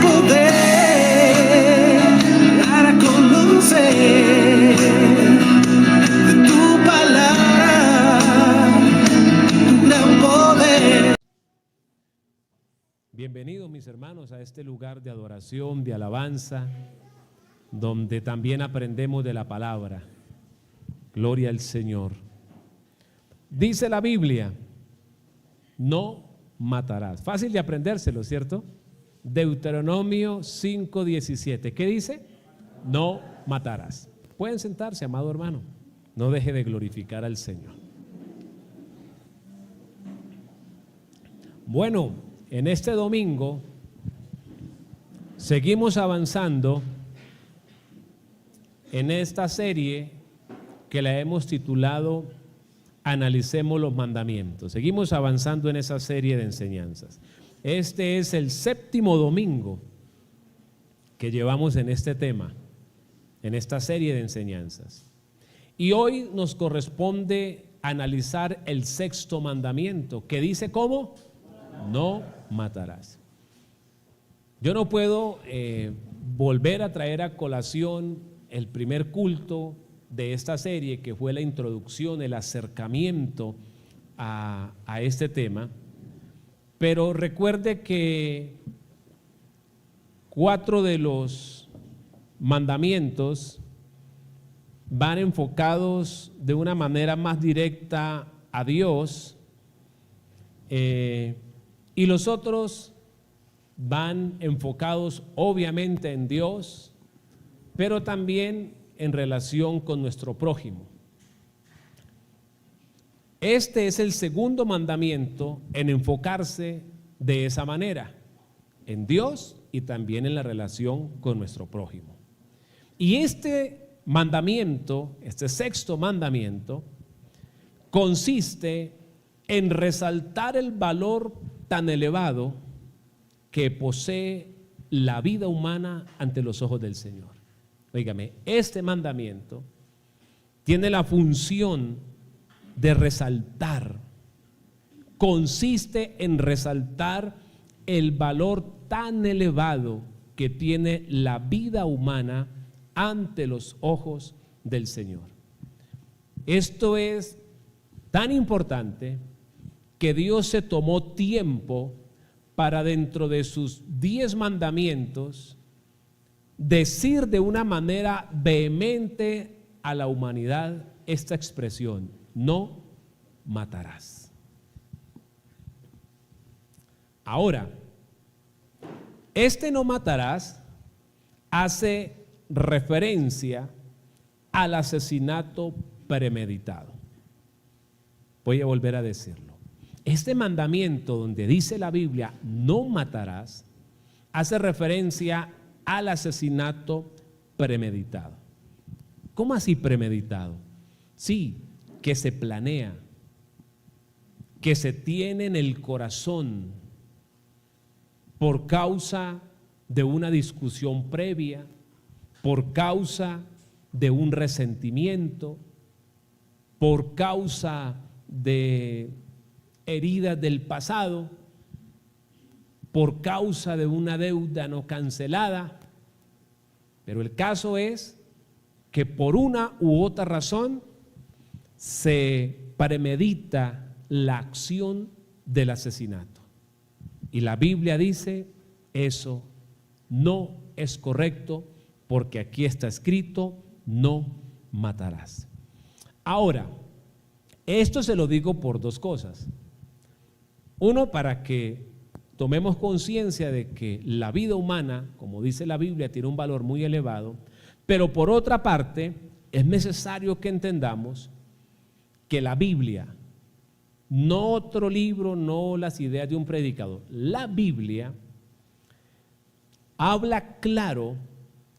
poder dar a conocer tu palabra, tu gran poder. Bienvenidos, mis hermanos, a este lugar de adoración, de alabanza, donde también aprendemos de la palabra. Gloria al Señor. Dice la Biblia, no matarás. Fácil de aprendérselo, ¿cierto? Deuteronomio 5:17. ¿Qué dice? No matarás. Pueden sentarse, amado hermano. No deje de glorificar al Señor. Bueno, en este domingo seguimos avanzando en esta serie que la hemos titulado Analicemos los mandamientos. Seguimos avanzando en esa serie de enseñanzas. Este es el 7º domingo que llevamos en este tema, en esta serie de enseñanzas. Y hoy nos corresponde analizar el 6º mandamiento, que dice ¿cómo? No matarás. Yo no puedo volver a traer a colación el primer culto de esta serie, que fue la introducción, el acercamiento a este tema, pero recuerde que 4 de los mandamientos van enfocados de una manera más directa a Dios, y los otros van enfocados obviamente en Dios, pero también en relación con nuestro prójimo. Este es el 2º mandamiento en enfocarse de esa manera, en Dios y también en la relación con nuestro prójimo. Y este mandamiento, este 6º mandamiento, consiste en resaltar el valor tan elevado que posee la vida humana ante los ojos del Señor. Óigame, este mandamiento tiene la función de resaltar, consiste en resaltar el valor tan elevado que tiene la vida humana ante los ojos del Señor. Esto es tan importante que Dios se tomó tiempo para, dentro de sus 10 mandamientos, decir de una manera vehemente a la humanidad esta expresión: no matarás. Ahora, este no matarás hace referencia al asesinato premeditado. Voy a volver a decirlo. Este mandamiento donde dice la Biblia no matarás hace referencia al asesinato premeditado. ¿Cómo así premeditado? Sí, que se planea, que se tiene en el corazón por causa de una discusión previa, por causa de un resentimiento, por causa de heridas del pasado, por causa de una deuda no cancelada. Pero el caso es que por una u otra razón se premedita la acción del asesinato. Y la Biblia dice, eso no es correcto, porque aquí está escrito, no matarás. Ahora, esto se lo digo por 2 cosas. Uno, para que tomemos conciencia de que la vida humana, como dice la Biblia, tiene un valor muy elevado, pero por otra parte, es necesario que entendamos que la Biblia, no otro libro, no las ideas de un predicador, la Biblia habla claro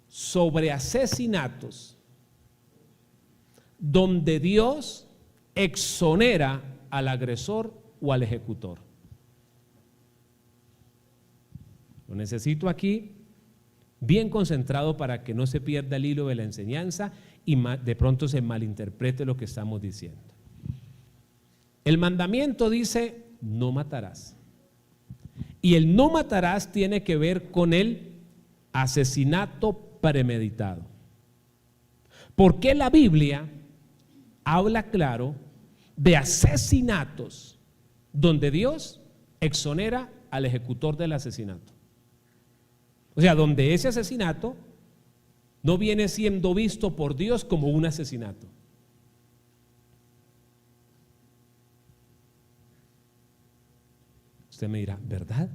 sobre asesinatos donde Dios exonera al agresor o al ejecutor. Lo necesito aquí bien concentrado para que no se pierda el hilo de la enseñanza y de pronto se malinterprete lo que estamos diciendo. El mandamiento dice, no matarás. Y el no matarás tiene que ver con el asesinato premeditado. ¿Por qué la Biblia habla claro de asesinatos donde Dios exonera al ejecutor del asesinato? O sea, donde ese asesinato no viene siendo visto por Dios como un asesinato. Usted me dirá, ¿verdad?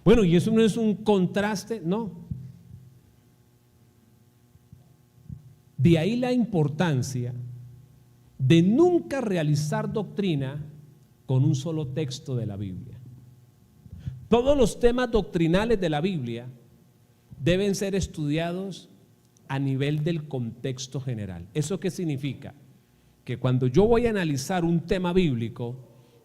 Bueno, ¿y eso no es un contraste? No. De ahí la importancia de nunca realizar doctrina con un solo texto de la Biblia. Todos los temas doctrinales de la Biblia deben ser estudiados a nivel del contexto general. ¿Eso qué significa? Que cuando yo voy a analizar un tema bíblico,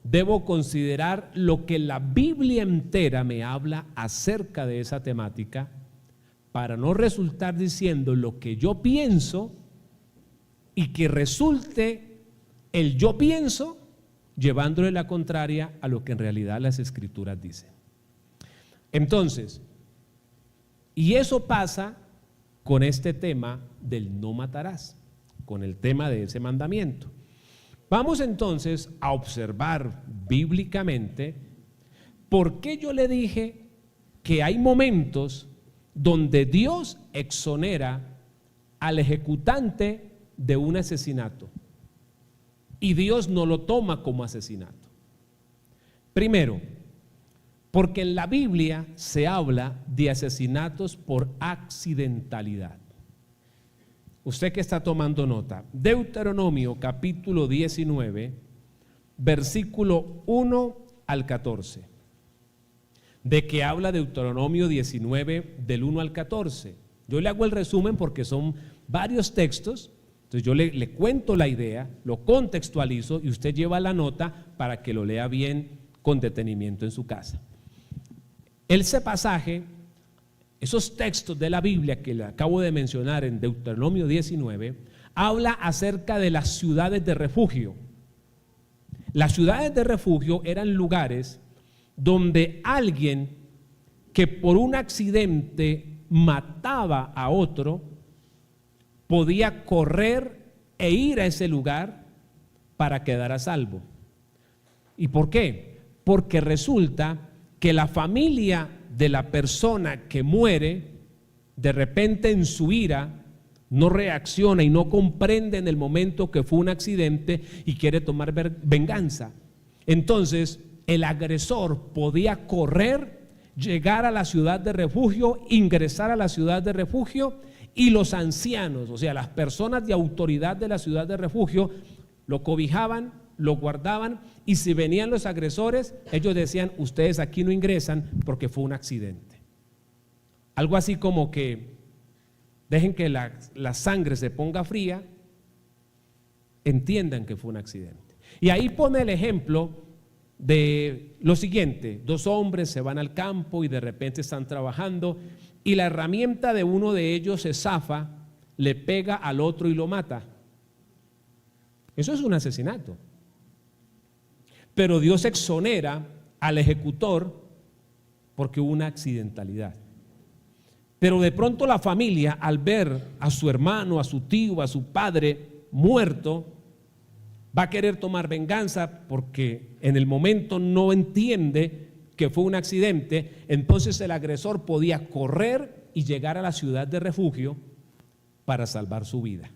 debo considerar lo que la Biblia entera me habla acerca de esa temática, para no resultar diciendo lo que yo pienso y que resulte el yo pienso llevándole la contraria a lo que en realidad las Escrituras dicen. Entonces, y eso pasa con este tema del no matarás, con el tema de ese mandamiento. Vamos entonces a observar bíblicamente por qué yo le dije que hay momentos donde Dios exonera al ejecutante de un asesinato y Dios no lo toma como asesinato. Primero, porque en la Biblia se habla de asesinatos por accidentalidad. Usted que está tomando nota, Deuteronomio capítulo 19, versículo 1 al 14. ¿De qué habla Deuteronomio 19 del 1 al 14? Yo le hago el resumen porque son varios textos, entonces yo le cuento la idea, lo contextualizo y usted lleva la nota para que lo lea bien con detenimiento en su casa. Ese pasaje, esos textos de la Biblia que le acabo de mencionar en Deuteronomio 19, habla acerca de las ciudades de refugio. Las ciudades de refugio eran lugares donde alguien que por un accidente mataba a otro podía correr e ir a ese lugar para quedar a salvo. ¿Y por qué? Porque resulta que la familia de la persona que muere, de repente en su ira, no reacciona y no comprende en el momento que fue un accidente y quiere tomar venganza. Entonces, el agresor podía correr, llegar a la ciudad de refugio, ingresar a la ciudad de refugio, y los ancianos, o sea, las personas de autoridad de la ciudad de refugio, lo cobijaban, lo guardaban, y si venían los agresores, ellos decían, ustedes aquí no ingresan porque fue un accidente. Algo así como que dejen que la sangre se ponga fría, entiendan que fue un accidente. Y ahí pone el ejemplo de lo siguiente: dos hombres se van al campo y de repente están trabajando y la herramienta de uno de ellos se zafa, le pega al otro y lo mata. Eso es un asesinato. Pero Dios exonera al ejecutor porque hubo una accidentalidad. Pero de pronto la familia, al ver a su hermano, a su tío, a su padre muerto, va a querer tomar venganza porque en el momento no entiende que fue un accidente. Entonces el agresor podía correr y llegar a la ciudad de refugio para salvar su vida.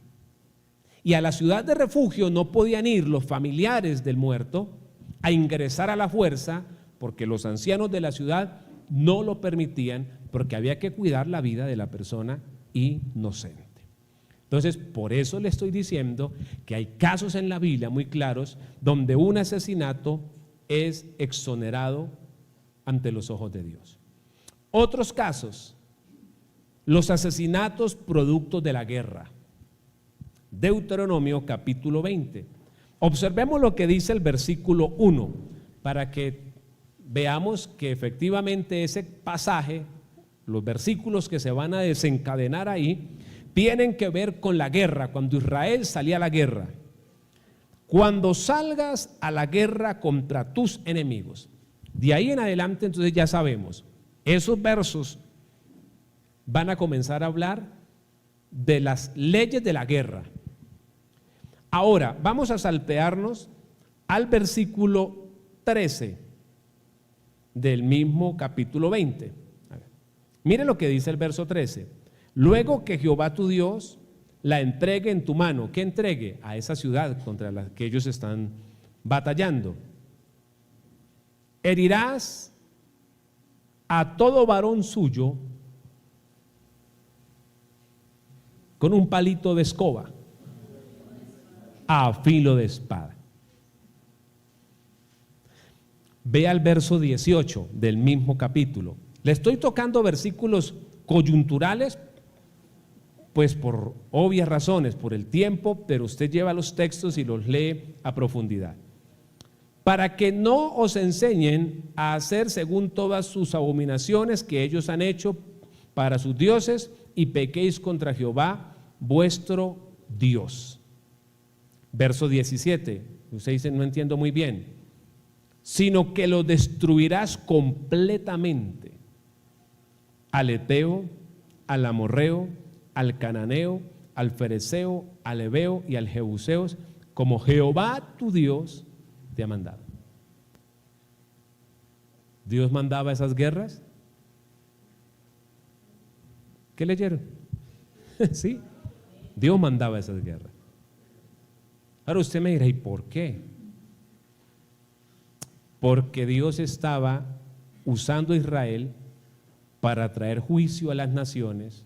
Y a la ciudad de refugio no podían ir los familiares del muerto a ingresar a la fuerza porque los ancianos de la ciudad no lo permitían, porque había que cuidar la vida de la persona inocente. Entonces, por eso le estoy diciendo que hay casos en la Biblia muy claros donde un asesinato es exonerado ante los ojos de Dios. Otros casos, los asesinatos productos de la guerra. Deuteronomio capítulo 20. Observemos lo que dice el versículo 1 para que veamos que efectivamente ese pasaje, los versículos que se van a desencadenar ahí, tienen que ver con la guerra, cuando Israel salía a la guerra. Cuando salgas a la guerra contra tus enemigos. De ahí en adelante entonces ya sabemos, esos versos van a comenzar a hablar de las leyes de la guerra. Ahora, vamos a saltearnos al versículo 13 del mismo capítulo 20. Mire lo que dice el verso 13. Luego que Jehová tu Dios la entregue en tu mano. ¿Qué entregue? A esa ciudad contra la que ellos están batallando. Herirás a todo varón suyo con un palito de escoba, a filo de espada. Vea el verso 18 del mismo capítulo. Le estoy tocando versículos coyunturales, pues por obvias razones, por el tiempo, pero usted lleva los textos y los lee a profundidad. Para que no os enseñen a hacer según todas sus abominaciones que ellos han hecho para sus dioses, y pequéis contra Jehová vuestro Dios. Verso 17, usted dice, no entiendo muy bien, sino que lo destruirás completamente, al Eteo, al Amorreo, al Cananeo, al Fereceo, al Heveo y al Jebuseo, como Jehová tu Dios te ha mandado. ¿Dios mandaba esas guerras? ¿Qué leyeron? Sí, Dios mandaba esas guerras. Ahora usted me dirá, ¿y por qué? Porque Dios estaba usando a Israel para traer juicio a las naciones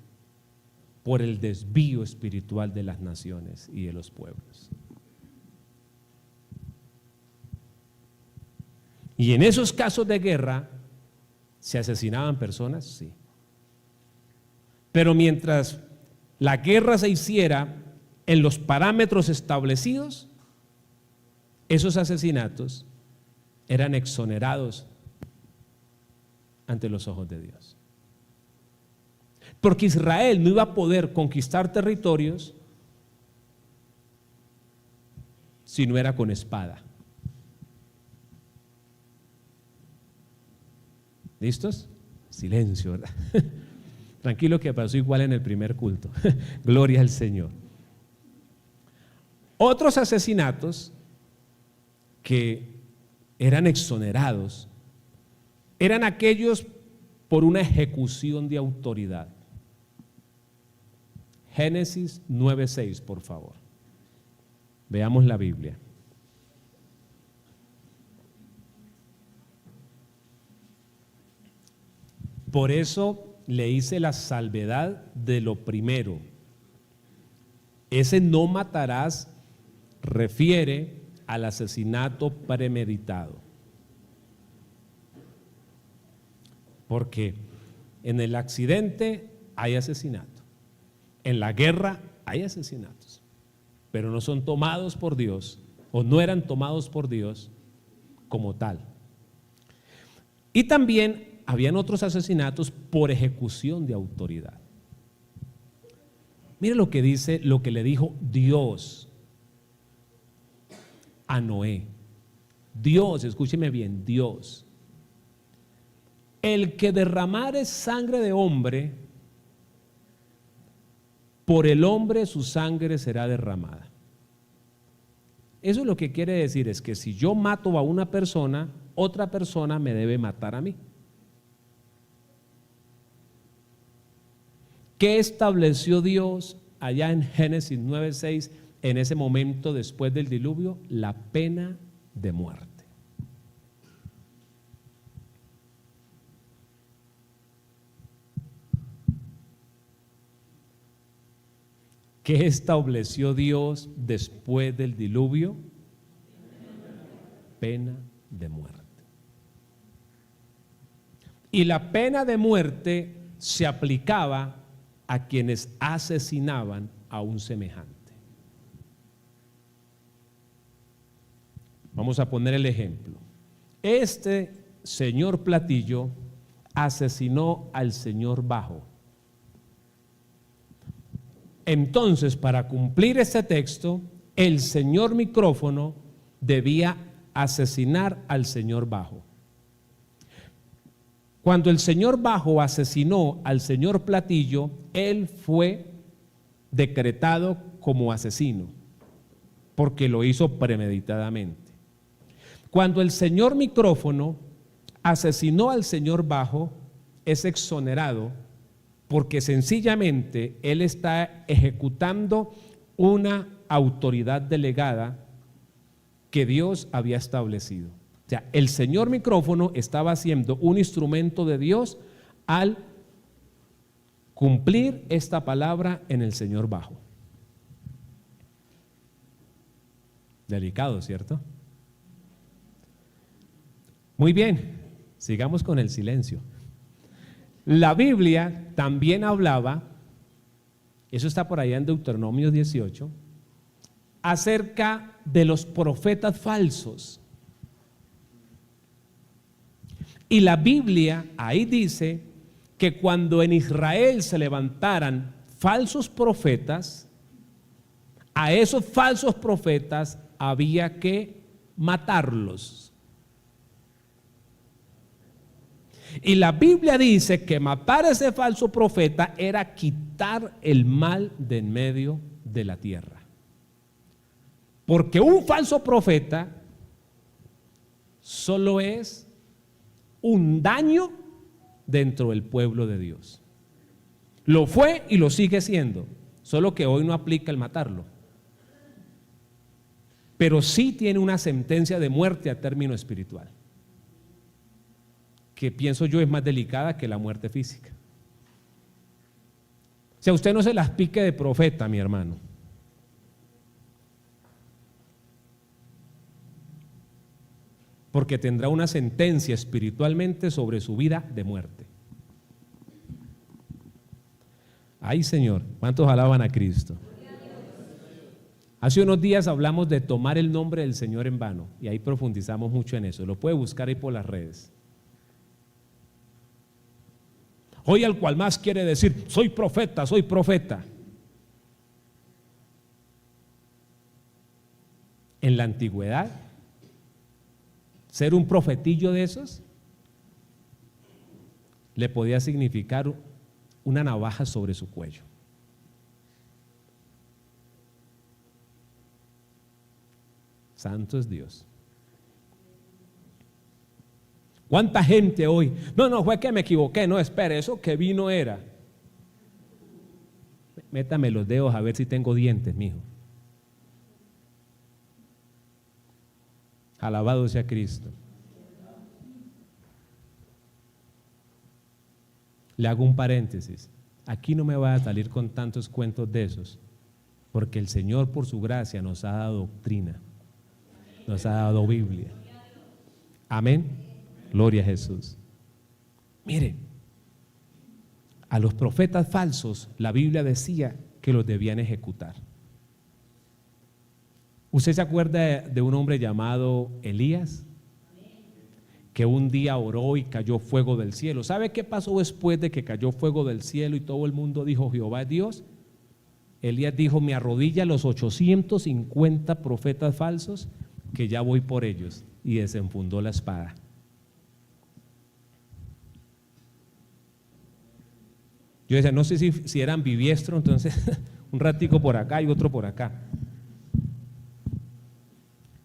por el desvío espiritual de las naciones y de los pueblos. Y en esos casos de guerra, ¿se asesinaban personas? Sí. Pero mientras la guerra se hiciera en los parámetros establecidos, esos asesinatos eran exonerados ante los ojos de Dios. Porque Israel no iba a poder conquistar territorios si no era con espada. ¿Listos? Silencio, ¿verdad? Tranquilo, que pasó igual en el primer culto. Gloria al Señor. Otros asesinatos que eran exonerados eran aquellos por una ejecución de autoridad. Génesis 9:6, por favor. Veamos la Biblia. Por eso le hice la salvedad de lo primero. Ese no matarás refiere al asesinato premeditado. Porque en el accidente hay asesinato, en la guerra hay asesinatos, pero no son tomados por Dios, o no eran tomados por Dios como tal. Y también habían otros asesinatos por ejecución de autoridad. Mire lo que dice, lo que le dijo Dios a Noé. Dios, escúcheme bien, Dios. El que derramare sangre de hombre, por el hombre su sangre será derramada. Eso lo que quiere decir es que si yo mato a una persona, otra persona me debe matar a mí. ¿Qué estableció Dios allá en Génesis 9:6 en ese momento después del diluvio? La pena de muerte. ¿Qué estableció Dios después del diluvio? Pena de muerte. Y la pena de muerte se aplicaba a quienes asesinaban a un semejante. Vamos a poner el ejemplo. Este señor Platillo asesinó al señor Bajo. Entonces, para cumplir este texto, el señor Micrófono debía asesinar al señor Bajo. Cuando el señor Bajo asesinó al señor Platillo, él fue decretado como asesino, porque lo hizo premeditadamente. Cuando el señor Micrófono asesinó al señor Bajo, es exonerado porque sencillamente él está ejecutando una autoridad delegada que Dios había establecido. O sea, el señor Micrófono estaba siendo un instrumento de Dios al cumplir esta palabra en el señor Bajo. Delicado, ¿cierto? Muy bien, sigamos con el silencio. La Biblia también hablaba, eso está por allá en Deuteronomio 18, acerca de los profetas falsos. Y la Biblia ahí dice que cuando en Israel se levantaran falsos profetas, a esos falsos profetas había que matarlos. Y la Biblia dice que matar a ese falso profeta era quitar el mal de en medio de la tierra. Porque un falso profeta solo es un daño dentro del pueblo de Dios. Lo fue y lo sigue siendo, solo que hoy no aplica el matarlo. Pero sí tiene una sentencia de muerte a término espiritual, que pienso yo es más delicada que la muerte física. O sea, usted no se las pique de profeta, mi hermano. Porque tendrá una sentencia espiritualmente sobre su vida de muerte. Ay, Señor, ¿cuántos alaban a Cristo? Hace unos días hablamos de tomar el nombre del Señor en vano y ahí profundizamos mucho en eso. Lo puede buscar ahí por las redes. Hoy al cual más quiere decir, soy profeta, soy profeta. En la antigüedad, ser un profetillo de esos le podía significar una navaja sobre su cuello. Santo es Dios. ¿Cuánta gente hoy? No, fue que me equivoqué. No, espere, eso que vino era. Métame los dedos a ver si tengo dientes, mijo. Alabado sea Cristo. Le hago un paréntesis. Aquí no me va a salir con tantos cuentos de esos, porque el Señor por su gracia nos ha dado doctrina, nos ha dado Biblia. Amén. Gloria a Jesús. Mire, a los profetas falsos la Biblia decía que los debían ejecutar. ¿Usted se acuerda de un hombre llamado Elías? Que un día oró y cayó fuego del cielo. ¿Sabe qué pasó después de que cayó fuego del cielo y todo el mundo dijo Jehová es Dios? Elías dijo, me arrodilla a los 850 profetas falsos, que ya voy por ellos, y desenfundó la espada. Yo decía, no sé si eran ambidiestro, entonces un ratico por acá y otro por acá.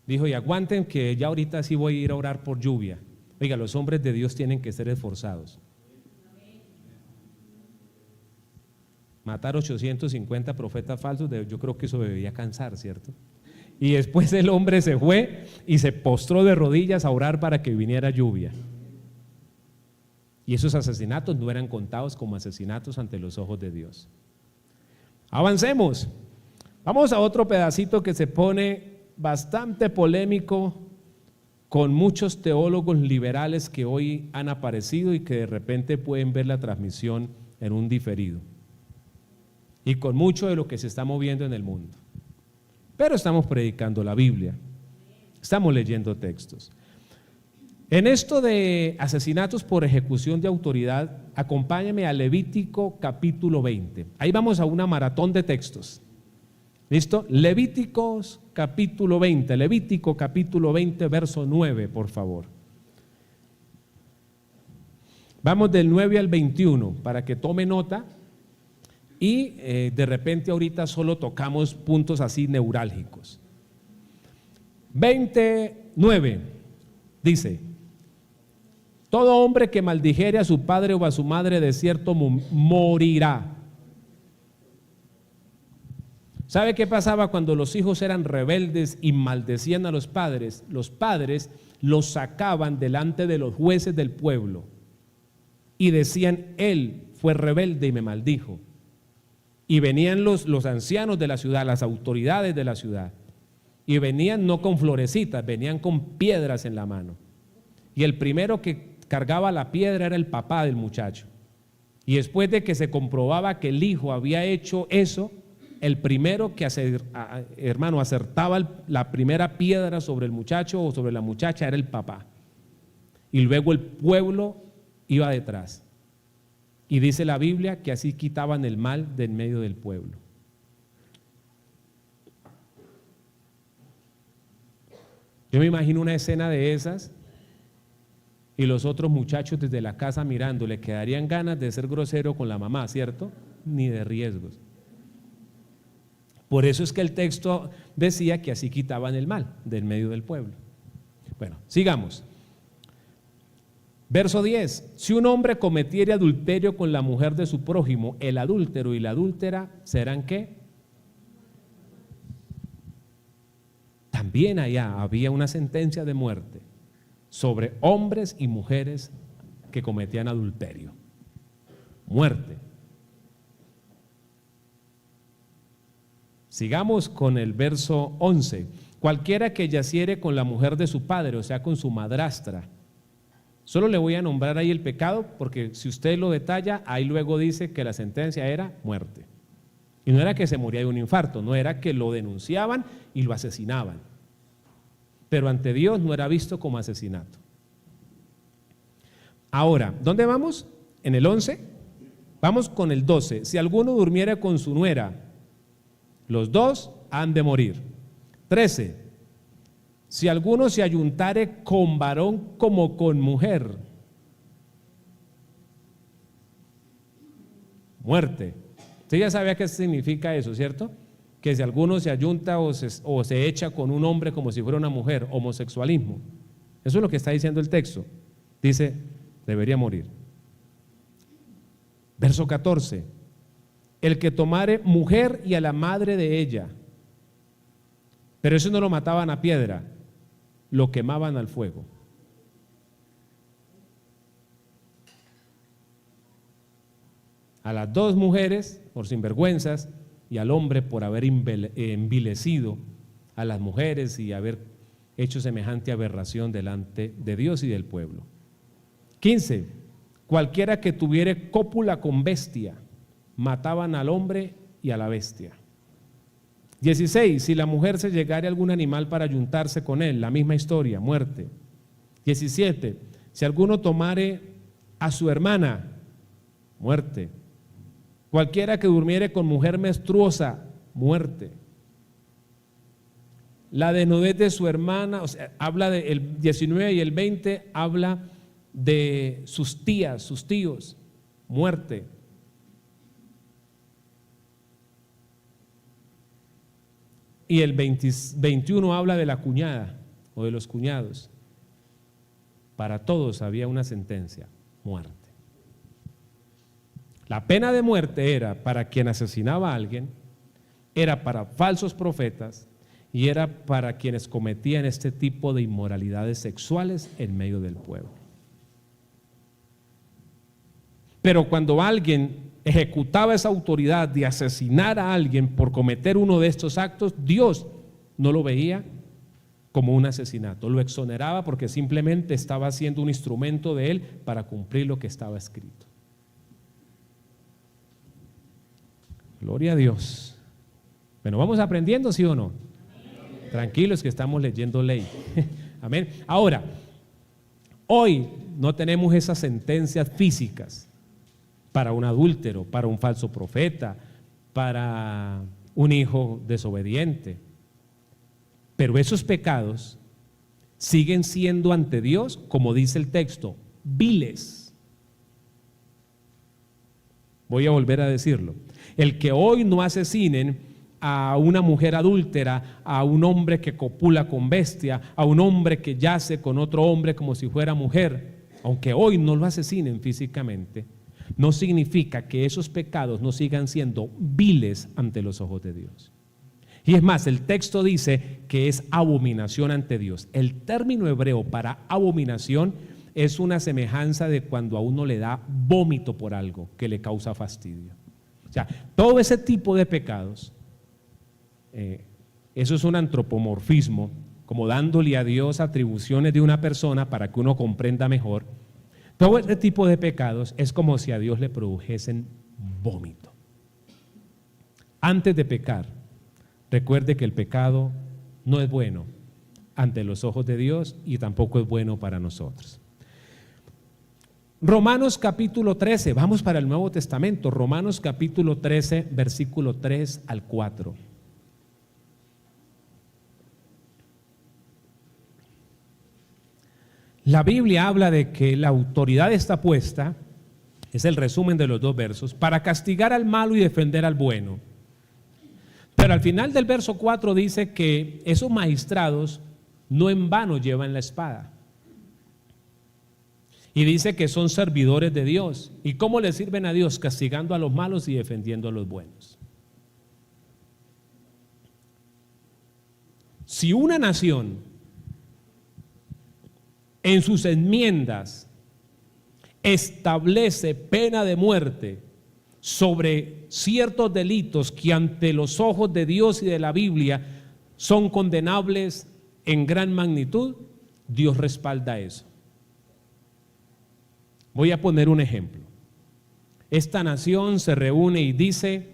Dijo, y aguanten que ya ahorita sí voy a ir a orar por lluvia. Oiga, los hombres de Dios tienen que ser esforzados. Matar 850 profetas falsos, yo creo que eso debería cansar, ¿cierto? Y después el hombre se fue y se postró de rodillas a orar para que viniera lluvia. Y esos asesinatos no eran contados como asesinatos ante los ojos de Dios. Avancemos. Vamos a otro pedacito que se pone bastante polémico con muchos teólogos liberales que hoy han aparecido y que de repente pueden ver la transmisión en un diferido. Y con mucho de lo que se está moviendo en el mundo. Pero estamos predicando la Biblia. Estamos leyendo textos. En esto de asesinatos por ejecución de autoridad, acompáñame a Levítico capítulo 20. Ahí vamos a una maratón de textos. ¿Listo? Levíticos capítulo 20, Levítico capítulo 20, verso 9, por favor. Vamos del 9 al 21 para que tome nota y de repente ahorita solo tocamos puntos así neurálgicos. 29 dice: todo hombre que maldijere a su padre o a su madre de cierto morirá. ¿Sabe qué pasaba cuando los hijos eran rebeldes y maldecían a los padres? Los padres los sacaban delante de los jueces del pueblo y decían: él fue rebelde y me maldijo. Y venían los ancianos de la ciudad, las autoridades de la ciudad, y venían no con florecitas, venían con piedras en la mano. Y el primero que cargaba la piedra era el papá del muchacho. Y después de que se comprobaba que el hijo había hecho eso, el primero que acertaba la primera piedra sobre el muchacho o sobre la muchacha era el papá. Y luego el pueblo iba detrás. Y dice la Biblia que así quitaban el mal del medio del pueblo. Yo me imagino una escena de esas y los otros muchachos desde la casa mirando, le quedarían ganas de ser grosero con la mamá, ¿cierto? Ni de riesgos. Por eso es que el texto decía que así quitaban el mal del medio del pueblo. Bueno, sigamos. Verso 10: si un hombre cometiere adulterio con la mujer de su prójimo, el adúltero y la adúltera serán ¿qué? También allá había una sentencia de muerte sobre hombres y mujeres que cometían adulterio. Muerte. Sigamos con el verso 11. Cualquiera que yaciere con la mujer de su padre, o sea, con su madrastra. Solo le voy a nombrar ahí el pecado, porque si usted lo detalla, ahí luego dice que la sentencia era muerte. Y no era que se moría de un infarto, no era que lo denunciaban y lo asesinaban. Pero ante Dios no era visto como asesinato. Ahora, ¿dónde vamos? En el 11. Vamos con el 12. Si alguno durmiera con su nuera, los dos han de morir. 13. Si alguno se ayuntare con varón como con mujer, muerte. Usted ya sabía qué significa eso, ¿cierto? Que si alguno se ayunta o se echa con un hombre como si fuera una mujer, homosexualismo. Eso es lo que está diciendo el texto. Dice, debería morir. Verso 14. El que tomare mujer y a la madre de ella, pero eso no lo mataban a piedra, lo quemaban al fuego. A las dos mujeres por sinvergüenzas y al hombre por haber envilecido a las mujeres y haber hecho semejante aberración delante de Dios y del pueblo. 15. Cualquiera que tuviere cópula con bestia, mataban al hombre y a la bestia. 16. Si la mujer se llegare a algún animal para ayuntarse con él, la misma historia, muerte. 17. Si alguno tomare a su hermana, muerte. Cualquiera que durmiere con mujer menstruosa, muerte. La desnudez de su hermana, o sea, habla del 19 y el 20, habla de sus tías, sus tíos, muerte. Y el 21 habla de la cuñada o de los cuñados. Para todos había una sentencia, muerte. La pena de muerte era para quien asesinaba a alguien, era para falsos profetas y era para quienes cometían este tipo de inmoralidades sexuales en medio del pueblo. Pero cuando alguien ejecutaba esa autoridad de asesinar a alguien por cometer uno de estos actos, Dios no lo veía como un asesinato, lo exoneraba porque simplemente estaba siendo un instrumento de él para cumplir lo que estaba escrito. Gloria a Dios. Bueno, ¿vamos aprendiendo, sí o no? Amén. Tranquilos que estamos leyendo ley. Amén. Ahora, hoy no tenemos esas sentencias físicas para un adúltero, para un falso profeta, para un hijo desobediente. Pero esos pecados siguen siendo ante Dios, como dice el texto, viles. Voy a volver a decirlo. El que hoy no asesinen a una mujer adúltera, a un hombre que copula con bestia, a un hombre que yace con otro hombre como si fuera mujer, aunque hoy no lo asesinen físicamente, no significa que esos pecados no sigan siendo viles ante los ojos de Dios. Y es más, el texto dice que es abominación ante Dios. El término hebreo para abominación es una semejanza de cuando a uno le da vómito por algo que le causa fastidio. O sea, todo ese tipo de pecados, eso es un antropomorfismo, como dándole a Dios atribuciones de una persona para que uno comprenda mejor. Todo ese tipo de pecados es como si a Dios le produjesen vómito. Antes de pecar, recuerde que el pecado no es bueno ante los ojos de Dios y tampoco es bueno para nosotros. Romanos capítulo 13, vamos para el Nuevo Testamento, Romanos capítulo 13, versículo 3 al 4. La Biblia habla de que la autoridad está puesta, es el resumen de los dos versos, para castigar al malo y defender al bueno. Pero al final del verso 4 dice que esos magistrados no en vano llevan la espada. Y dice que son servidores de Dios. ¿Y cómo le sirven a Dios? Castigando a los malos y defendiendo a los buenos. Si una nación en sus enmiendas establece pena de muerte sobre ciertos delitos que ante los ojos de Dios y de la Biblia son condenables en gran magnitud, Dios respalda eso. Voy a poner un ejemplo. Esta nación se reúne y dice: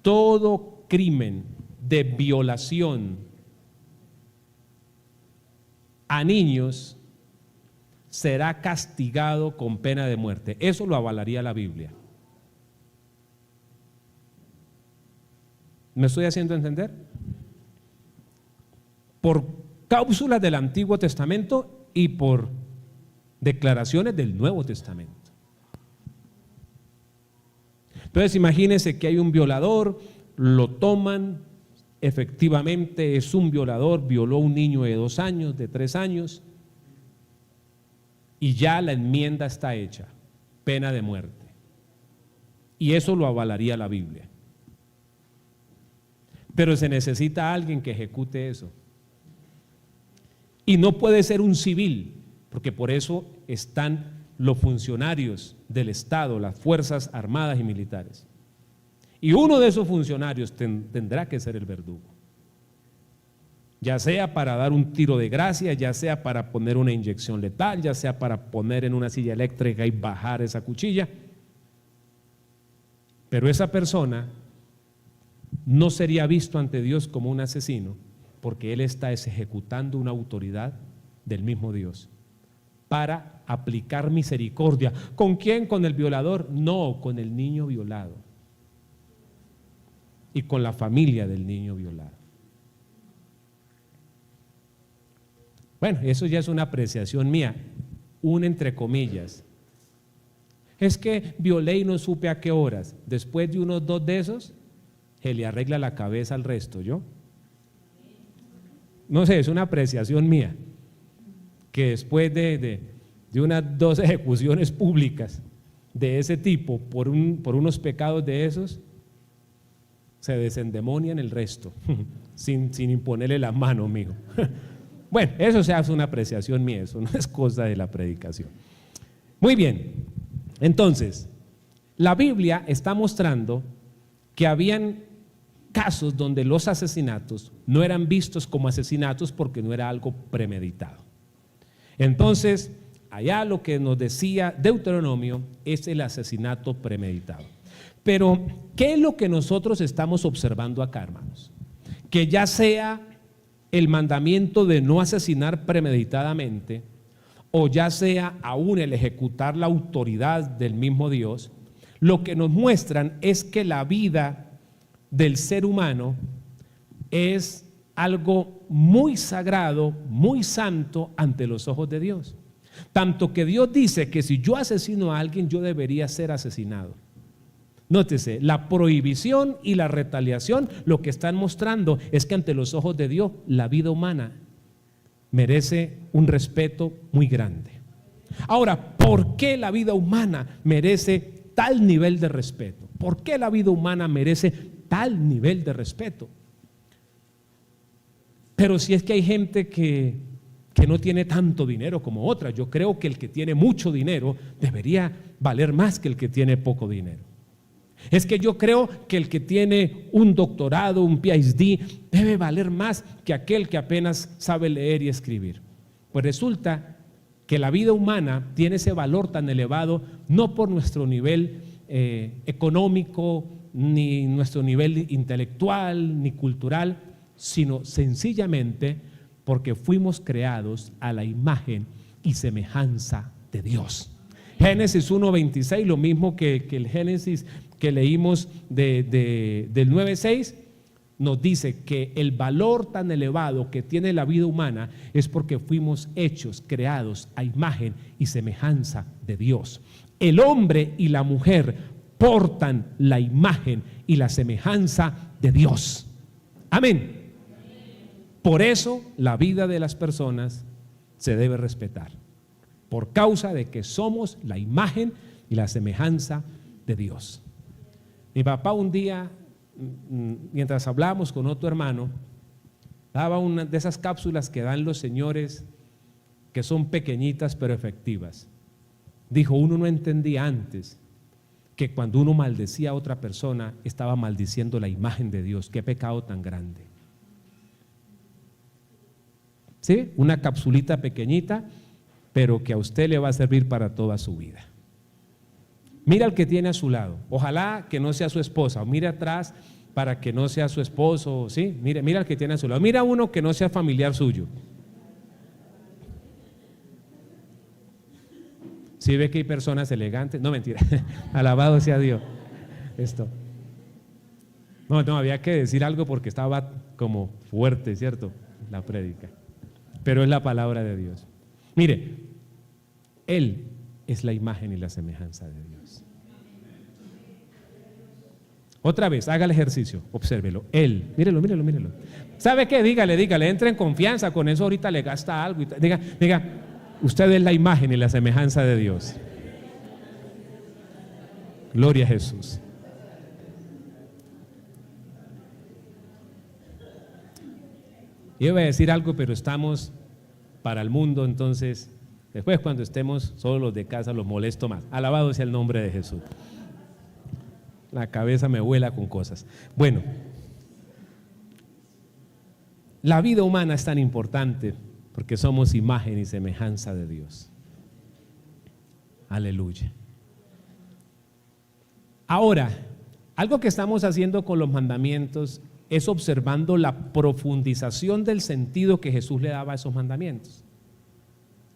todo crimen de violación a niños será castigado con pena de muerte. Eso lo avalaría la Biblia. ¿Me estoy haciendo entender? Por cláusulas del Antiguo Testamento y por declaraciones del Nuevo Testamento. Entonces imagínense que hay un violador, lo toman, efectivamente es un violador, violó a un niño de 2 años, de 3 años, y ya la enmienda está hecha, pena de muerte. Y eso lo avalaría la Biblia. Pero se necesita alguien que ejecute eso. Y no puede ser un civil, porque por eso están los funcionarios del Estado, las Fuerzas Armadas y Militares. Y uno de esos funcionarios tendrá que ser el verdugo. Ya sea para dar un tiro de gracia, ya sea para poner una inyección letal, ya sea para poner en una silla eléctrica y bajar esa cuchilla. Pero esa persona no sería visto ante Dios como un asesino, porque él está ejecutando una autoridad del mismo Dios para aplicar misericordia. ¿Con quién? ¿Con el violador? No, con el niño violado y con la familia del niño violado. Bueno, eso ya es una apreciación mía, un entre comillas. Es que violé y no supe a qué horas. Después de unos 2 de esos, se le arregla la cabeza al resto, ¿yo? No sé, es una apreciación mía, que después de unas 2 ejecuciones públicas de ese tipo, por unos pecados de esos, se desendemonian el resto, sin imponerle la mano, mijo. Bueno, eso se hace una apreciación mía, eso no es cosa de la predicación. Muy bien, entonces, la Biblia está mostrando que habían casos donde los asesinatos no eran vistos como asesinatos porque no era algo premeditado. Entonces, allá lo que nos decía Deuteronomio es el asesinato premeditado. Pero, ¿qué es lo que nosotros estamos observando acá, hermanos? Que ya sea el mandamiento de no asesinar premeditadamente, o ya sea aún el ejecutar la autoridad del mismo Dios, lo que nos muestran es que la vida del ser humano es algo muy sagrado, muy santo ante los ojos de Dios. Tanto que Dios dice que si yo asesino a alguien, yo debería ser asesinado. Nótese, la prohibición y la retaliación lo que están mostrando es que ante los ojos de Dios la vida humana merece un respeto muy grande. Ahora, ¿por qué la vida humana merece tal nivel de respeto? ¿Por qué la vida humana merece tal nivel de respeto? Pero si es que hay gente que no tiene tanto dinero como otra, yo creo que el que tiene mucho dinero debería valer más que el que tiene poco dinero. Es que yo creo que el que tiene un doctorado, un PhD, debe valer más que aquel que apenas sabe leer y escribir. Pues resulta que la vida humana tiene ese valor tan elevado no por nuestro nivel económico, ni nuestro nivel intelectual, ni cultural, sino sencillamente porque fuimos creados a la imagen y semejanza de Dios. Génesis 1:26, lo mismo que el Génesis que leímos del 9:6, nos dice que el valor tan elevado que tiene la vida humana es porque fuimos hechos, creados a imagen y semejanza de Dios. El hombre y la mujer portan la imagen y la semejanza de Dios. Amén. Por eso la vida de las personas se debe respetar, por causa de que somos la imagen y la semejanza de Dios. Mi papá un día, mientras hablábamos con otro hermano, daba una de esas cápsulas que dan los señores, que son pequeñitas pero efectivas. Dijo, uno no entendía antes que cuando uno maldecía a otra persona, estaba maldiciendo la imagen de Dios. Qué pecado tan grande. ¿Sí? Una capsulita pequeñita, pero que a usted le va a servir para toda su vida. Mira al que tiene a su lado. Ojalá que no sea su esposa. O mire atrás para que no sea su esposo. ¿Sí? Mira al que tiene a su lado. Mira uno que no sea familiar suyo. ¿Sí ve que hay personas elegantes? No, mentira. Alabado sea Dios. Esto. No, había que decir algo porque estaba como fuerte, ¿cierto? La prédica. Pero es la palabra de Dios. Mire, Él es la imagen y la semejanza de Dios. Otra vez, haga el ejercicio, obsérvelo. Él, mírelo. ¿Sabe qué? Dígale, entre en confianza, con eso ahorita le gasta algo. Diga, usted es la imagen y la semejanza de Dios. Gloria a Jesús. Yo iba a decir algo, pero estamos para el mundo, entonces después cuando estemos solo los de casa los molesto más. Alabado sea el nombre de Jesús. La cabeza me vuela con cosas. Bueno, la vida humana es tan importante porque somos imagen y semejanza de Dios. Aleluya. Ahora, algo que estamos haciendo con los mandamientos es observando la profundización del sentido que Jesús le daba a esos mandamientos.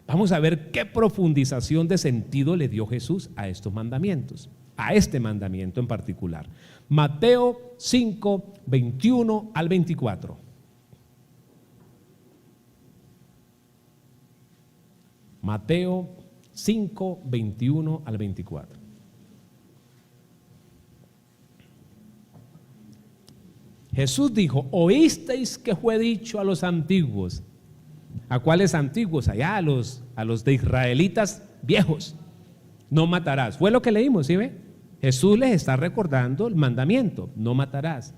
Vamos a ver qué profundización de sentido le dio Jesús a estos mandamientos, a este mandamiento en particular. Mateo 5, 21 al 24. Mateo 5, 21 al 24. Jesús dijo, oísteis que fue dicho a los antiguos. ¿A cuáles antiguos? Allá a los de israelitas viejos. No matarás. Fue lo que leímos, ¿sí ve? Jesús les está recordando el mandamiento, no matarás.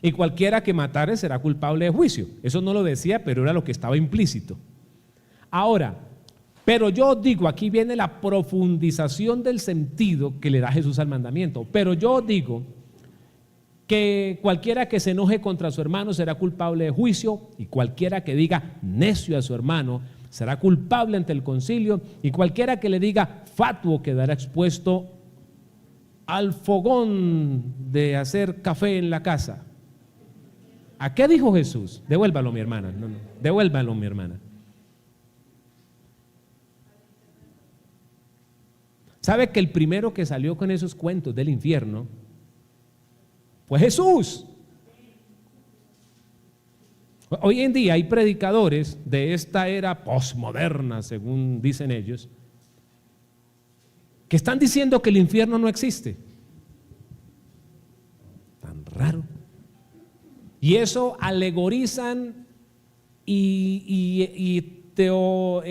Y cualquiera que matare será culpable de juicio. Eso no lo decía, pero era lo que estaba implícito. Ahora, pero yo digo, aquí viene la profundización del sentido que le da Jesús al mandamiento. Pero yo digo que cualquiera que se enoje contra su hermano será culpable de juicio, y cualquiera que diga necio a su hermano será culpable ante el concilio, y cualquiera que le diga fatuo quedará expuesto al fogón de hacer café en la casa. ¿A qué dijo Jesús? Devuélvalo, mi hermana. No, devuélvalo, mi hermana. ¿Sabe que el primero que salió con esos cuentos del infierno fue Jesús? Hoy en día hay predicadores de esta era posmoderna, según dicen ellos, que están diciendo que el infierno no existe. Tan raro. Y eso alegorizan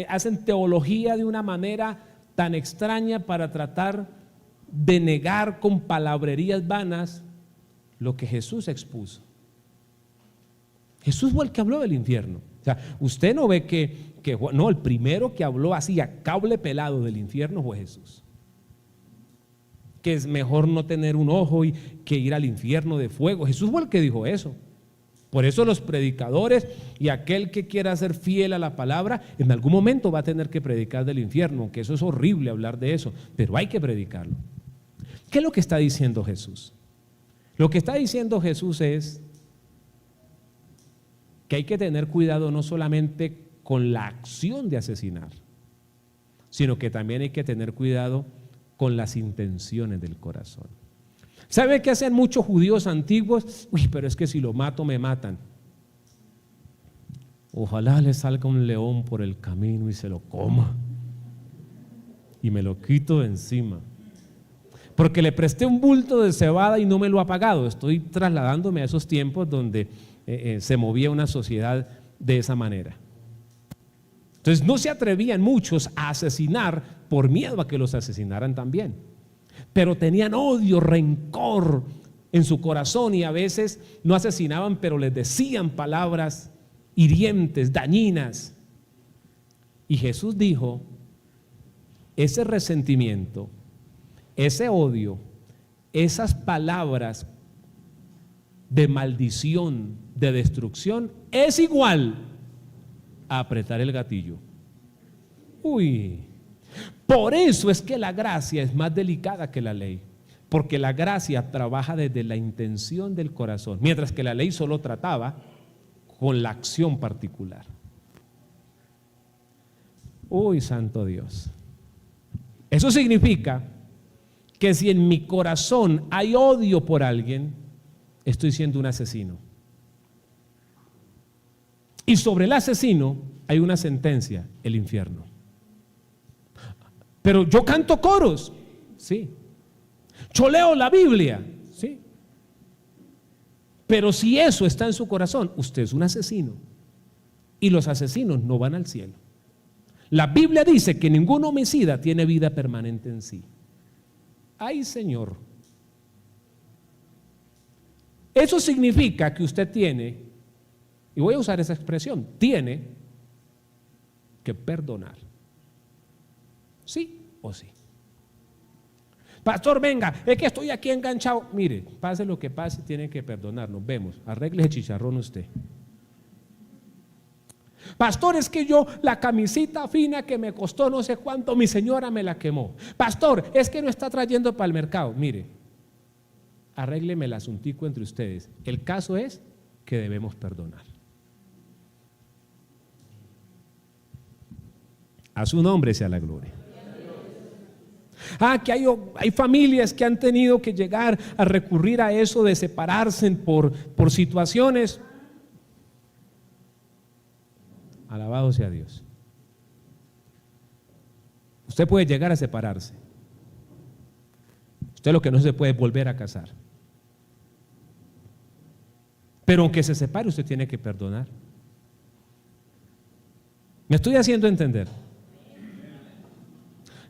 hacen teología de una manera tan extraña para tratar de negar con palabrerías vanas lo que Jesús expuso. Jesús fue el que habló del infierno. O sea, usted no ve que no, el primero que habló así a cable pelado del infierno fue Jesús. Que es mejor no tener un ojo y que ir al infierno de fuego. Jesús fue el que dijo eso. Por eso los predicadores y aquel que quiera ser fiel a la palabra, en algún momento va a tener que predicar del infierno, aunque eso es horrible hablar de eso, pero hay que predicarlo. ¿Qué es lo que está diciendo Jesús? Lo que está diciendo Jesús es que hay que tener cuidado no solamente con la acción de asesinar, sino que también hay que tener cuidado con las intenciones del corazón. ¿Sabe qué hacen muchos judíos antiguos? Uy, pero es que si lo mato me matan. Ojalá le salga un león por el camino y se lo coma y me lo quito de encima, porque le presté un bulto de cebada y no me lo ha pagado. Estoy trasladándome a esos tiempos donde se movía una sociedad de esa manera. Entonces no se atrevían muchos a asesinar por miedo a que los asesinaran también, pero tenían odio, rencor en su corazón y a veces no asesinaban, pero les decían palabras hirientes, dañinas. Y Jesús dijo, ese resentimiento, ese odio, esas palabras de maldición, de destrucción, es igual a apretar el gatillo. Uy, por eso es que la gracia es más delicada que la ley, porque la gracia trabaja desde la intención del corazón, mientras que la ley solo trataba con la acción particular. Uy, santo Dios. Eso significa que si en mi corazón hay odio por alguien, estoy siendo un asesino. Y sobre el asesino hay una sentencia, el infierno. Pero yo canto coros, sí. Yo leo la Biblia, sí. Pero si eso está en su corazón, usted es un asesino. Y los asesinos no van al cielo. La Biblia dice que ningún homicida tiene vida permanente en sí. Ay, Señor. Eso significa que usted tiene, y voy a usar esa expresión, tiene que perdonar. ¿Sí o sí? Pastor, venga, es que estoy aquí enganchado. Mire, pase lo que pase, tiene que perdonar. Nos vemos. Arregle el chicharrón usted. Pastor, es que yo la camisita fina que me costó no sé cuánto, mi señora me la quemó. Pastor, es que no está trayendo para el mercado. Mire, arrégleme el asuntico entre ustedes. El caso es que debemos perdonar. A su nombre sea la gloria. Que hay familias que han tenido que llegar a recurrir a eso de separarse por situaciones. Alabado sea Dios. Usted puede llegar a separarse. Usted lo que no se puede es volver a casar. Pero aunque se separe, usted tiene que perdonar. ¿Me estoy haciendo entender?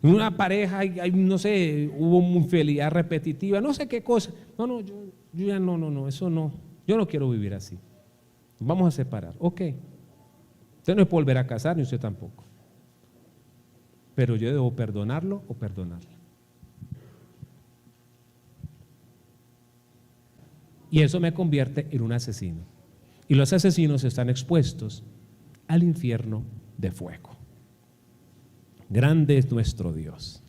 En una pareja, no sé, hubo infidelidad repetitiva, no sé qué cosa. No, yo ya no, eso no. Yo no quiero vivir así. Vamos a separar. Ok. Usted no es volver a casar, ni usted tampoco. Pero yo debo perdonarlo o perdonarla. Y eso me convierte en un asesino. Y los asesinos están expuestos al infierno de fuego. Grande es nuestro Dios.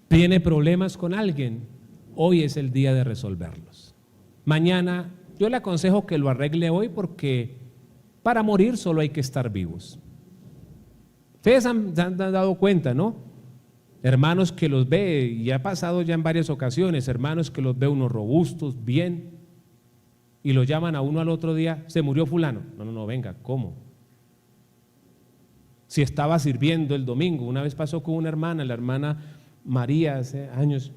¿Tiene problemas con alguien? Hoy es el día de resolverlos. Mañana yo le aconsejo que lo arregle hoy, porque para morir solo hay que estar vivos. Ustedes se han dado cuenta, ¿no? Hermanos que los ve, y ha pasado ya en varias ocasiones, hermanos que los ve unos robustos, bien, y lo llaman a uno al otro día, se murió fulano. No, venga, ¿cómo? Si estaba sirviendo el domingo, una vez pasó con una hermana, la hermana María, hace años,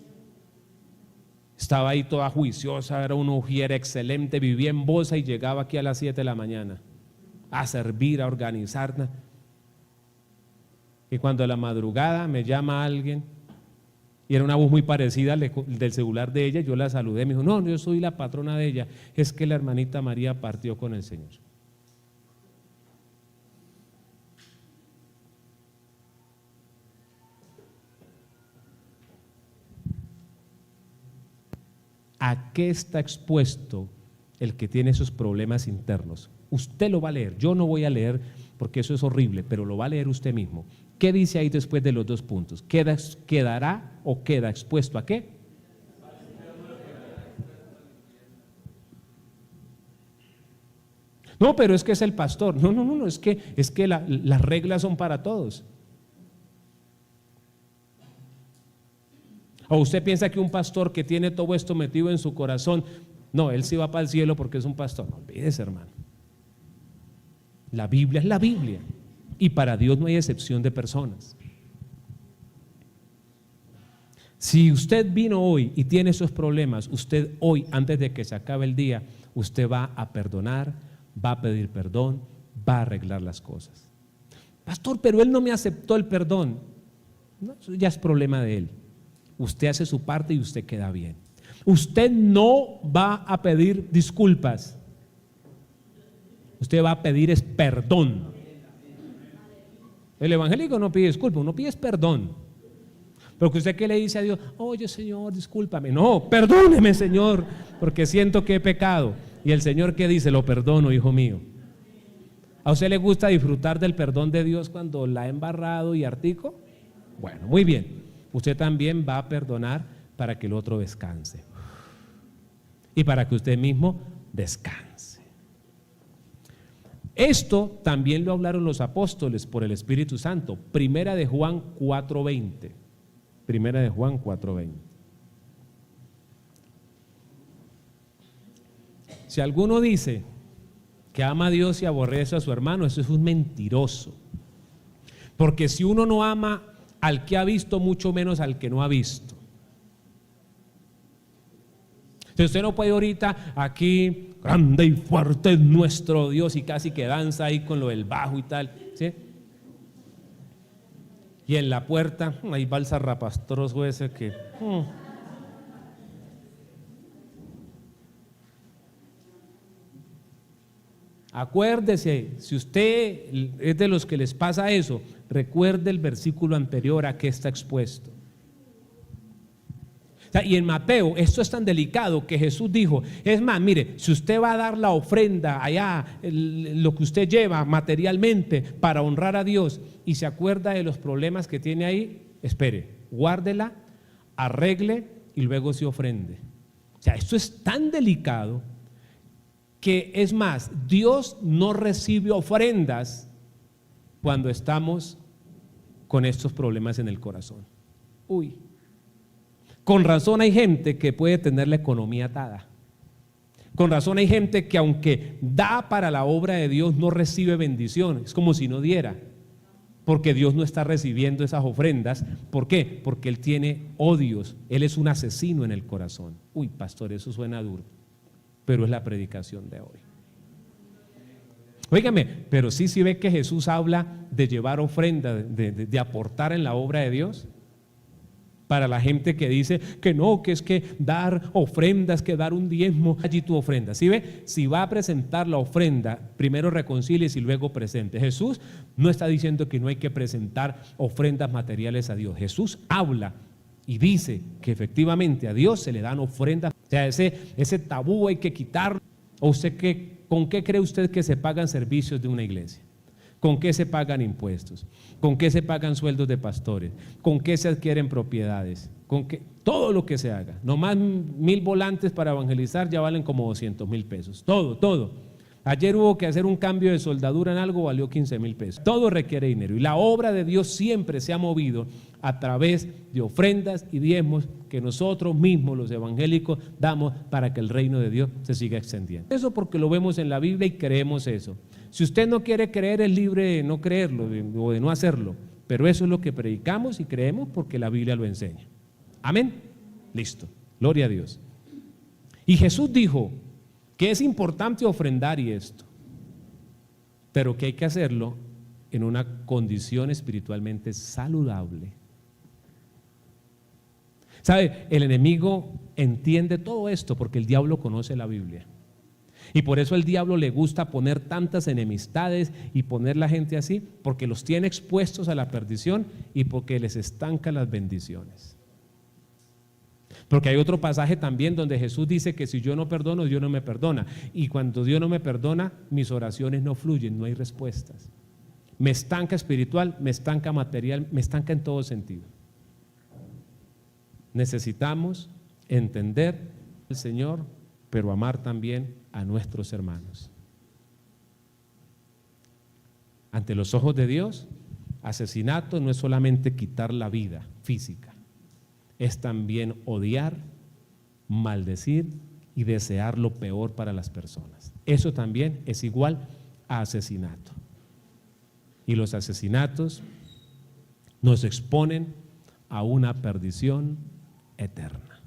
estaba ahí toda juiciosa, era una ujiera excelente, vivía en Bosa y llegaba aquí a las 7 de la mañana a servir, a organizar. Y cuando a la madrugada me llama alguien, y era una voz muy parecida al del celular de ella, yo la saludé, me dijo, no, yo soy la patrona de ella, es que la hermanita María partió con el Señor. ¿A qué está expuesto el que tiene esos problemas internos? Usted lo va a leer, yo no voy a leer porque eso es horrible, pero lo va a leer usted mismo. ¿Qué dice ahí después de los 2 puntos? ¿Quedará o queda expuesto a qué? No, pero es que es el pastor. No, es que las reglas son para todos. ¿O usted piensa que un pastor que tiene todo esto metido en su corazón, no, él sí va para el cielo porque es un pastor? No olvídese, hermano. La Biblia es la Biblia y para Dios no hay excepción de personas. Si usted vino hoy y tiene esos problemas, usted hoy, antes de que se acabe el día, usted va a perdonar, va a pedir perdón, va a arreglar las cosas. Pastor, pero él no me aceptó el perdón. No, eso ya es problema de él. Usted hace su parte y usted queda bien. Usted no va a pedir disculpas. Usted va a pedir es perdón. El evangélico no pide disculpas, uno pide es perdón. Porque usted, ¿qué le dice a Dios? Oye, Señor, discúlpame. No, perdóneme, Señor, porque siento que he pecado. Y el Señor, ¿qué dice? Lo perdono, hijo mío. ¿A usted le gusta disfrutar del perdón de Dios cuando la ha embarrado y artico? Bueno, muy bien. Usted también va a perdonar para que el otro descanse y para que usted mismo descanse. Esto también lo hablaron los apóstoles por el Espíritu Santo. Primera de Juan 4:20. Primera de Juan 4:20. Si alguno dice que ama a Dios y aborrece a su hermano, eso es un mentiroso. Porque si uno no ama al que ha visto, mucho menos al que no ha visto. Si usted no puede ahorita aquí, grande y fuerte es nuestro Dios, y casi que danza ahí con lo del bajo y tal, ¿sí? Y en la puerta, ahí va el zarrapastroso ese que... Acuérdese, si usted es de los que les pasa eso, recuerde el versículo anterior a que está expuesto. O sea, y en Mateo esto es tan delicado que Jesús dijo, es más, mire, si usted va a dar la ofrenda allá, lo que usted lleva materialmente para honrar a Dios y se acuerda de los problemas que tiene ahí, espere, guárdela, arregle y luego se ofrende. O sea, esto es tan delicado que es más, Dios no recibe ofrendas cuando estamos con estos problemas en el corazón. Uy, con razón hay gente que puede tener la economía atada. Con razón hay gente que aunque da para la obra de Dios no recibe bendición, es como si no diera, porque Dios no está recibiendo esas ofrendas. ¿Por qué? Porque Él tiene odios, Él es un asesino en el corazón. Uy, pastor, eso suena duro, pero es la predicación de hoy. Óigame, pero sí ve que Jesús habla de llevar ofrenda, de aportar en la obra de Dios. Para la gente que dice que no, que es que dar ofrendas, que dar un diezmo, allí tu ofrenda. ¿Sí ve? Si va a presentar la ofrenda, primero reconcíliese y luego presente. Jesús no está diciendo que no hay que presentar ofrendas materiales a Dios. Jesús habla y dice que efectivamente a Dios se le dan ofrendas. O sea, ese tabú hay que quitarlo. ¿O usted con qué cree usted que se pagan servicios de una iglesia? ¿Con qué se pagan impuestos? ¿Con qué se pagan sueldos de pastores? ¿Con qué se adquieren propiedades? ¿Con qué? Todo lo que se haga. Nomás 1000 volantes para evangelizar ya valen como 200,000 pesos. Todo. Ayer hubo que hacer un cambio de soldadura en algo, valió 15,000 pesos. Todo requiere dinero y la obra de Dios siempre se ha movido a través de ofrendas y diezmos que nosotros mismos, los evangélicos, damos para que el reino de Dios se siga extendiendo. Eso porque lo vemos en la Biblia y creemos eso. Si usted no quiere creer, es libre de no creerlo o de no hacerlo, pero eso es lo que predicamos y creemos porque la Biblia lo enseña. Amén. Listo. Gloria a Dios. Y Jesús dijo que es importante ofrendar y esto, pero que hay que hacerlo en una condición espiritualmente saludable. ¿Sabe? El enemigo entiende todo esto porque el diablo conoce la Biblia. Y por eso el diablo le gusta poner tantas enemistades y poner la gente así, porque los tiene expuestos a la perdición y porque les estanca las bendiciones. Porque hay otro pasaje también donde Jesús dice que si yo no perdono, Dios no me perdona. Y cuando Dios no me perdona, mis oraciones no fluyen, no hay respuestas. Me estanca espiritual, me estanca material, me estanca en todo sentido. Necesitamos entender al Señor, pero amar también a nuestros hermanos. Ante los ojos de Dios, asesinato no es solamente quitar la vida física. Es también odiar, maldecir y desear lo peor para las personas. Eso también es igual a asesinato. Y los asesinatos nos exponen a una perdición eterna.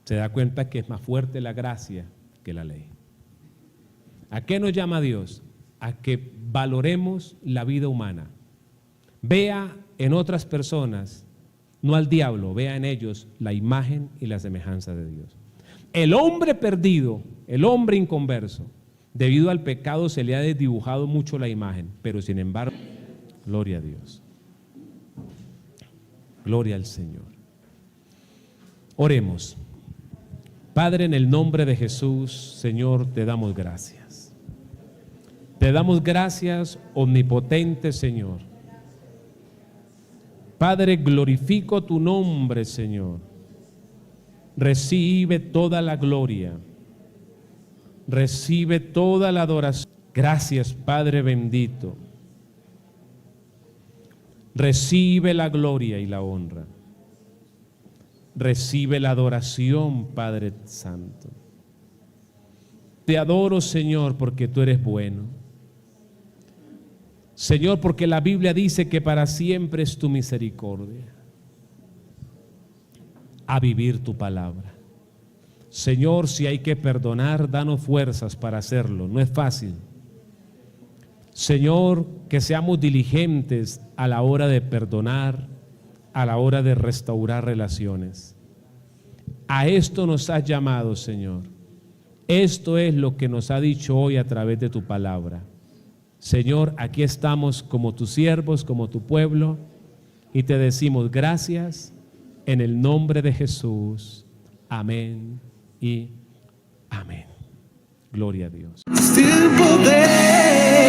Se da cuenta que es más fuerte la gracia que la ley. ¿A qué nos llama Dios? A que valoremos la vida humana. Vea en otras personas, no al diablo, vea en ellos la imagen y la semejanza de Dios. El hombre perdido, el hombre inconverso, debido al pecado se le ha desdibujado mucho la imagen, pero sin embargo, gloria a Dios. Gloria al Señor. Oremos. Padre, en el nombre de Jesús, Señor, te damos gracias. Te damos gracias, omnipotente Señor. Padre, glorifico tu nombre, Señor. Recibe toda la gloria. Recibe toda la adoración. Gracias, Padre bendito. Recibe la gloria y la honra. Recibe la adoración, Padre Santo. Te adoro, Señor, porque tú eres bueno. Señor, porque la Biblia dice que para siempre es tu misericordia. A vivir tu palabra. Señor, si hay que perdonar, danos fuerzas para hacerlo. No es fácil. Señor, que seamos diligentes a la hora de perdonar, a la hora de restaurar relaciones. A esto nos has llamado, Señor. Esto es lo que nos ha dicho hoy a través de tu palabra. Señor, aquí estamos como tus siervos, como tu pueblo, y te decimos gracias en el nombre de Jesús. Amén y amén. Gloria a Dios. Es tiempo de